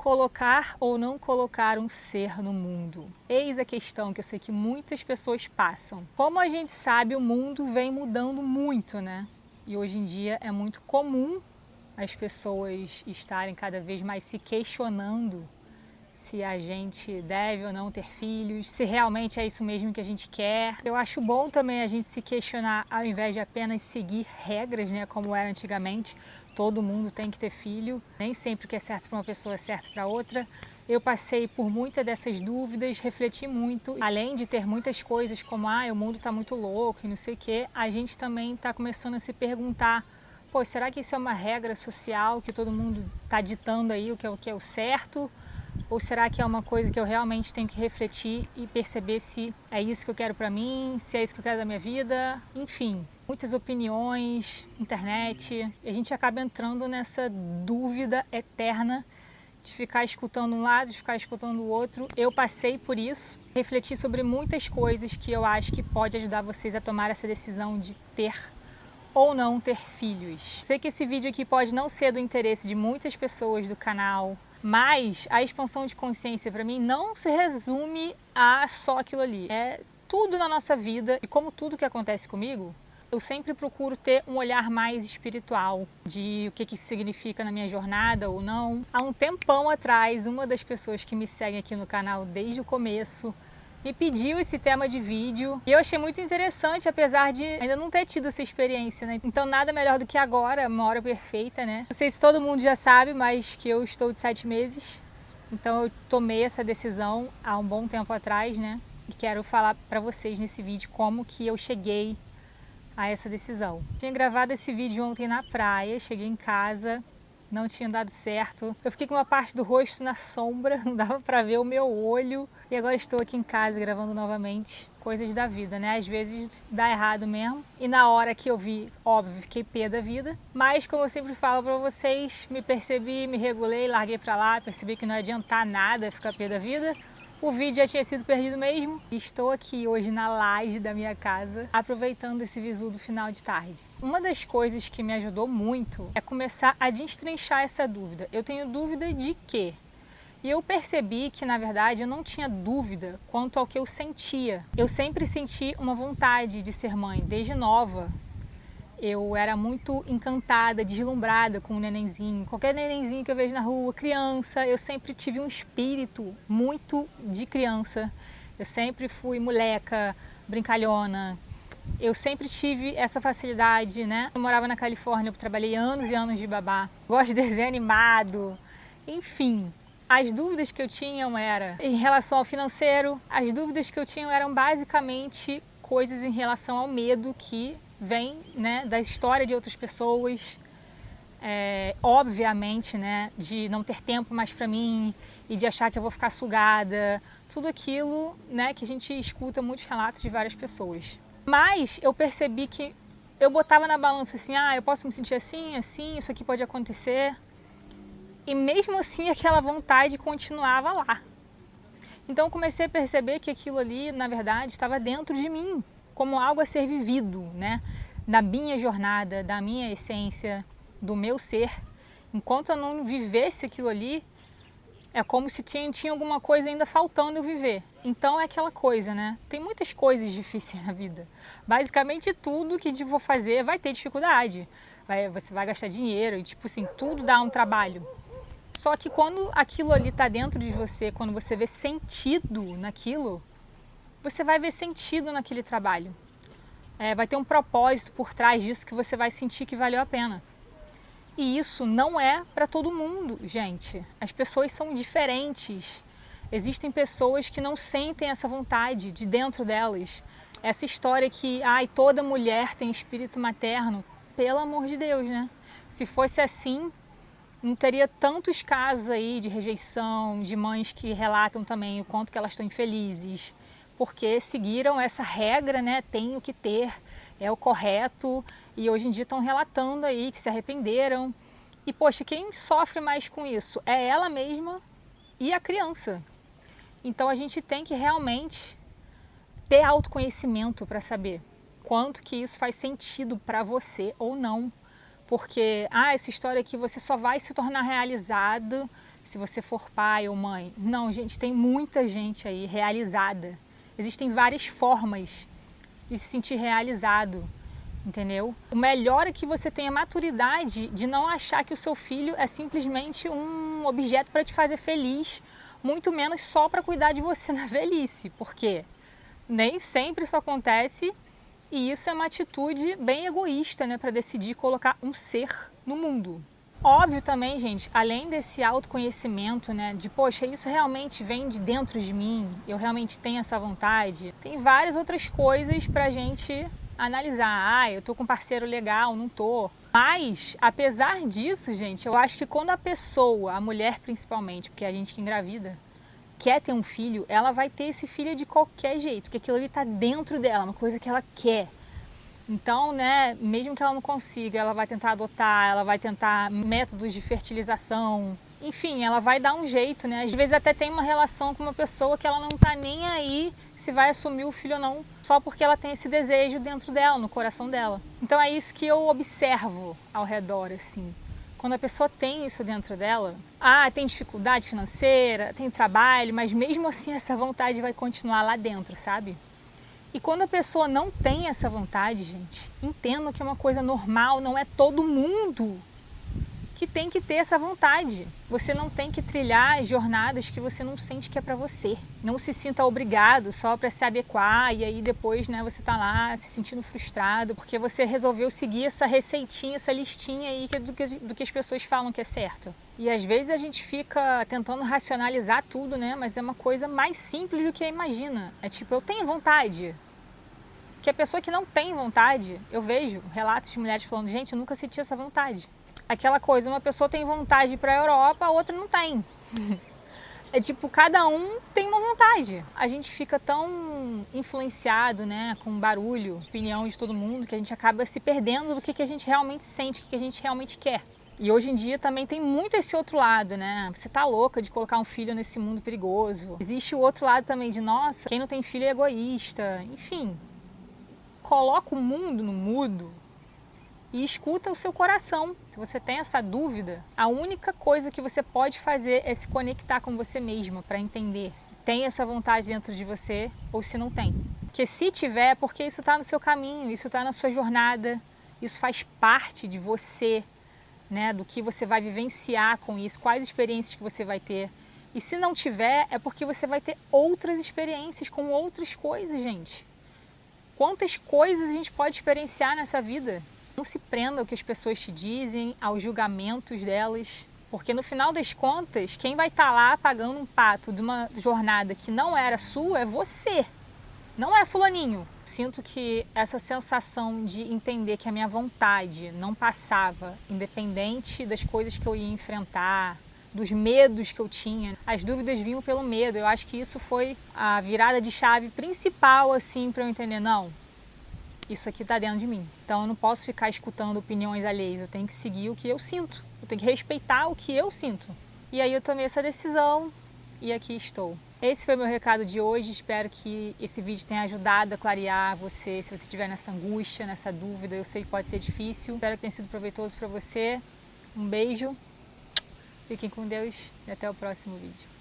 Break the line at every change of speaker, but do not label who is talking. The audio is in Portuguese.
Colocar ou não colocar um ser no mundo? Eis a questão que eu sei que muitas pessoas passam. Como a gente sabe, o mundo vem mudando muito, né? E hoje em dia é muito comum as pessoas estarem cada vez mais se questionando se a gente deve ou não ter filhos, se realmente é isso mesmo que a gente quer. Eu acho bom também a gente se questionar ao invés de apenas seguir regras, né, como era antigamente. Todo mundo tem que ter filho, nem sempre o que é certo para uma pessoa é certo para outra. Eu passei por muitas dessas dúvidas, refleti muito. Além de ter muitas coisas como, o mundo está muito louco e não sei o quê, a gente também está começando a se perguntar, pô, será que isso é uma regra social que todo mundo está ditando aí o que é o certo? Ou será que é uma coisa que eu realmente tenho que refletir e perceber se é isso que eu quero para mim, se é isso que eu quero da minha vida? Enfim, muitas opiniões, internet. E a gente acaba entrando nessa dúvida eterna de ficar escutando um lado, de ficar escutando o outro. Eu passei por isso, refleti sobre muitas coisas que eu acho que pode ajudar vocês a tomar essa decisão de ter ou não ter filhos. Sei que esse vídeo aqui pode não ser do interesse de muitas pessoas do canal, mas a expansão de consciência para mim não se resume a só aquilo ali. É tudo na nossa vida e como tudo que acontece comigo, eu sempre procuro ter um olhar mais espiritual de o que isso significa na minha jornada ou não. Há um tempão atrás, uma das pessoas que me seguem aqui no canal desde o começo me pediu esse tema de vídeo e eu achei muito interessante, apesar de ainda não ter tido essa experiência, né? Então nada melhor do que agora, uma hora perfeita, né? Não sei se todo mundo já sabe, mas que eu estou de 7 meses, então eu tomei essa decisão há um bom tempo atrás, né? E quero falar pra vocês nesse vídeo como que eu cheguei a essa decisão. Tinha gravado esse vídeo ontem na praia, cheguei em casa, não tinha dado certo. Eu fiquei com uma parte do rosto na sombra, não dava pra ver o meu olho. E agora estou aqui em casa gravando novamente. Coisas da vida, né? Às vezes dá errado mesmo. E na hora que eu vi, óbvio, fiquei pé da vida. Mas como eu sempre falo pra vocês, me percebi, me regulei, larguei pra lá, percebi que não ia adiantar nada ficar pé da vida. O vídeo já tinha sido perdido mesmo. Estou aqui hoje na laje da minha casa, aproveitando esse visu do final de tarde. Uma das coisas que me ajudou muito é começar a destrinchar essa dúvida. Eu tenho dúvida de quê? E eu percebi que, na verdade, eu não tinha dúvida quanto ao que eu sentia. Eu sempre senti uma vontade de ser mãe, desde nova. Eu era muito encantada, deslumbrada com o nenenzinho. Qualquer nenenzinho que eu vejo na rua, criança, eu sempre tive um espírito muito de criança. Eu sempre fui moleca, brincalhona. Eu sempre tive essa facilidade, né? Eu morava na Califórnia, eu trabalhei anos e anos de babá. Gosto de desenho animado, enfim. As dúvidas que eu tinha eram em relação ao financeiro, as dúvidas que eu tinha eram basicamente coisas em relação ao medo que vem, né, da história de outras pessoas, obviamente, né, de não ter tempo mais para mim e de achar que eu vou ficar sugada, tudo aquilo, né, que a gente escuta muitos relatos de várias pessoas. Mas eu percebi que eu botava na balança assim, eu posso me sentir assim, assim, isso aqui pode acontecer, e mesmo assim aquela vontade continuava lá. Então eu comecei a perceber que aquilo ali, na verdade, estava dentro de mim, como algo a ser vivido, né? Da minha jornada, da minha essência, do meu ser. Enquanto eu não vivesse aquilo ali, é como se tinha alguma coisa ainda faltando eu viver. Então é aquela coisa, né? Tem muitas coisas difíceis na vida. Basicamente tudo que eu vou fazer vai ter dificuldade. Você vai gastar dinheiro e tipo assim, tudo dá um trabalho. Só que quando aquilo ali está dentro de você, quando você vê sentido naquilo, você vai ver sentido naquele trabalho. Vai ter um propósito por trás disso que você vai sentir que valeu a pena. E isso não é para todo mundo, gente. As pessoas são diferentes. Existem pessoas que não sentem essa vontade de dentro delas. Essa história que, toda mulher tem espírito materno, pelo amor de Deus, né? Se fosse assim, não teria tantos casos aí de rejeição, de mães que relatam também o quanto que elas estão infelizes, porque seguiram essa regra, né? Tem o que ter, é o correto, e hoje em dia estão relatando aí que se arrependeram. E poxa, quem sofre mais com isso é ela mesma e a criança. Então a gente tem que realmente ter autoconhecimento para saber quanto que isso faz sentido para você ou não. Porque, essa história aqui você só vai se tornar realizado se você for pai ou mãe. Não, gente, tem muita gente aí realizada. Existem várias formas de se sentir realizado, entendeu? O melhor é que você tenha maturidade de não achar que o seu filho é simplesmente um objeto para te fazer feliz, muito menos só para cuidar de você na velhice, porque nem sempre isso acontece e isso é uma atitude bem egoísta, né, para decidir colocar um ser no mundo. Óbvio também, gente, além desse autoconhecimento, né, de poxa, isso realmente vem de dentro de mim, eu realmente tenho essa vontade, tem várias outras coisas pra gente analisar. Ah, eu tô com um parceiro legal, não tô. Mas, apesar disso, gente, eu acho que quando a pessoa, a mulher principalmente, porque é a gente que engravida, quer ter um filho, ela vai ter esse filho de qualquer jeito, porque aquilo ali tá dentro dela, uma coisa que ela quer. Então, né, mesmo que ela não consiga, ela vai tentar adotar, ela vai tentar métodos de fertilização, enfim, ela vai dar um jeito, né? Às vezes até tem uma relação com uma pessoa que ela não tá nem aí se vai assumir o filho ou não, só porque ela tem esse desejo dentro dela, no coração dela. Então é isso que eu observo ao redor, assim. Quando a pessoa tem isso dentro dela, tem dificuldade financeira, tem trabalho, mas mesmo assim essa vontade vai continuar lá dentro, sabe? E quando a pessoa não tem essa vontade, gente, entenda que é uma coisa normal, não é todo mundo que tem que ter essa vontade. Você não tem que trilhar jornadas que você não sente que é pra você. Não se sinta obrigado só para se adequar e aí depois, né, você tá lá se sentindo frustrado porque você resolveu seguir essa receitinha, essa listinha aí do que as pessoas falam que é certo. E às vezes a gente fica tentando racionalizar tudo, né, mas é uma coisa mais simples do que imagina. É tipo, eu tenho vontade. Porque a pessoa que não tem vontade, eu vejo relatos de mulheres falando, gente, eu nunca senti essa vontade. Aquela coisa, uma pessoa tem vontade de ir para a Europa, a outra não tem. É tipo, cada um tem uma vontade. A gente fica tão influenciado, né, com o barulho, opinião de todo mundo, que a gente acaba se perdendo do que a gente realmente sente, o que a gente realmente quer. E hoje em dia também tem muito esse outro lado, né? Você tá louca de colocar um filho nesse mundo perigoso. Existe o outro lado também de, nossa, quem não tem filho é egoísta. Enfim, coloca o mundo no mudo e escuta o seu coração. Se você tem essa dúvida, a única coisa que você pode fazer é se conectar com você mesma para entender se tem essa vontade dentro de você ou se não tem. Porque se tiver, é porque isso está no seu caminho, isso está na sua jornada, isso faz parte de você, né, do que você vai vivenciar com isso, quais experiências que você vai ter. E se não tiver, é porque você vai ter outras experiências com outras coisas, gente. Quantas coisas a gente pode experienciar nessa vida? Não se prenda ao que as pessoas te dizem, aos julgamentos delas, porque no final das contas, quem vai estar lá pagando um pato de uma jornada que não era sua é você, não é fulaninho. Sinto que essa sensação de entender que a minha vontade não passava, independente das coisas que eu ia enfrentar, dos medos que eu tinha, as dúvidas vinham pelo medo. Eu acho que isso foi a virada de chave principal, assim, para eu entender, não, isso aqui está dentro de mim. Então eu não posso ficar escutando opiniões alheias, eu tenho que seguir o que eu sinto, eu tenho que respeitar o que eu sinto. E aí eu tomei essa decisão e aqui estou. Esse foi o meu recado de hoje, espero que esse vídeo tenha ajudado a clarear você, se você estiver nessa angústia, nessa dúvida, eu sei que pode ser difícil, espero que tenha sido proveitoso para você. Um beijo, fiquem com Deus e até o próximo vídeo.